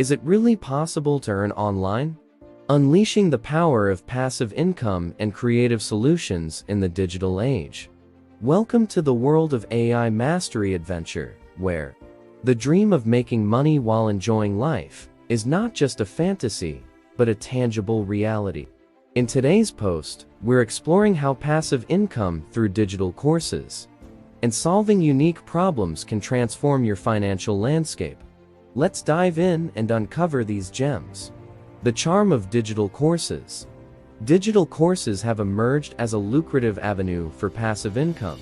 Is it really possible to earn online? Unleashing the power of passive income and creative solutions in the digital age. Welcome to the world of AI Mastery Adventure, where the dream of making money while enjoying life is not just a fantasy, but a tangible reality. In today's post, we're exploring how passive income through digital courses and solving unique problems can transform your financial landscape. Let's dive in and uncover these gems. The charm of digital courses. Digital courses have emerged as a lucrative avenue for passive income.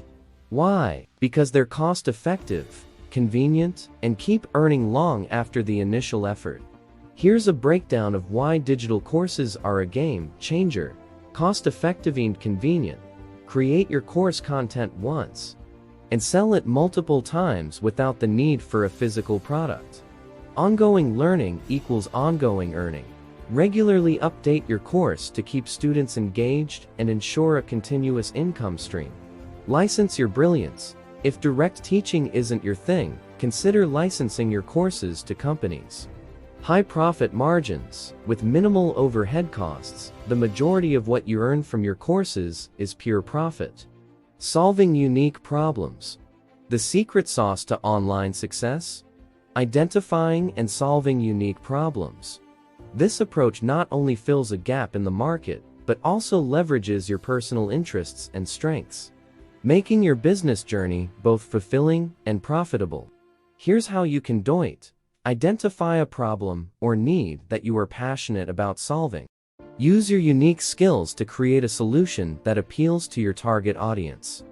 Why? Because they're cost-effective, convenient, and keep earning long after the initial effort. Here's a breakdown of why digital courses are a game changer. Cost-effective and convenient. Create your course content once and sell it multiple times without the need for a physical product. Ongoing learning equals ongoing earning. Regularly update your course to keep students engaged and ensure a continuous income stream. License your brilliance. If direct teaching isn't your thing, consider licensing your courses to companies. High profit margins. With minimal overhead costs, the majority of what you earn from your courses is pure profit. Solving unique problems. The secret sauce to online success? Identifying and solving unique problems. This approach not only fills a gap in the market, but also leverages your personal interests and strengths, making your business journey both fulfilling and profitable. Here's how you can do it. Identify a problem or need that you are passionate about solving. Use your unique skills to create a solution that appeals to your target audience.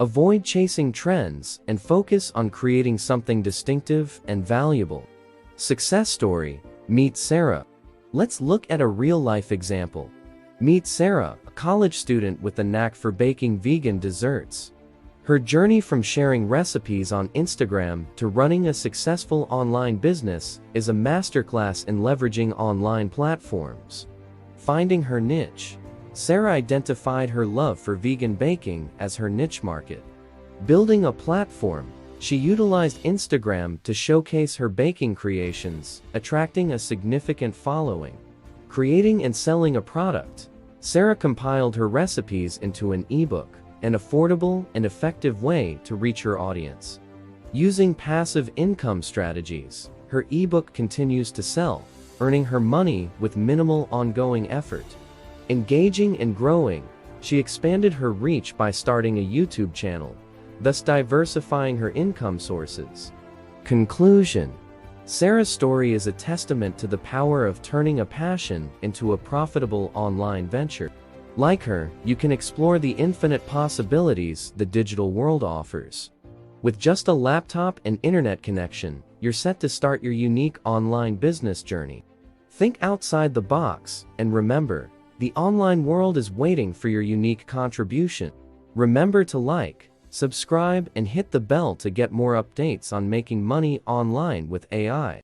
Avoid chasing trends and focus on creating something distinctive and valuable. Success story. Meet Sarah. Let's look at a real-life example. Meet Sarah, a college student with a knack for baking vegan desserts. Her journey from sharing recipes on Instagram to running a successful online business is a masterclass in leveraging online platforms. Finding her niche. Sarah identified her love for vegan baking as her niche market. Building a platform, she utilized Instagram to showcase her baking creations, attracting a significant following. Creating and selling a product. Sarah compiled her recipes into an ebook, an affordable and effective way to reach her audience. Using passive income strategies, her ebook continues to sell, earning her money with minimal ongoing effort. Engaging and growing, she expanded her reach by starting a YouTube channel, thus diversifying her income sources. Conclusion. Sarah's story is a testament to the power of turning a passion into a profitable online venture. Like her, you can explore the infinite possibilities the digital world offers. With just a laptop and internet connection, you're set to start your unique online business journey. Think outside the box, and remember, the online world is waiting for your unique contribution. Remember to like, subscribe, and hit the bell to get more updates on making money online with AI.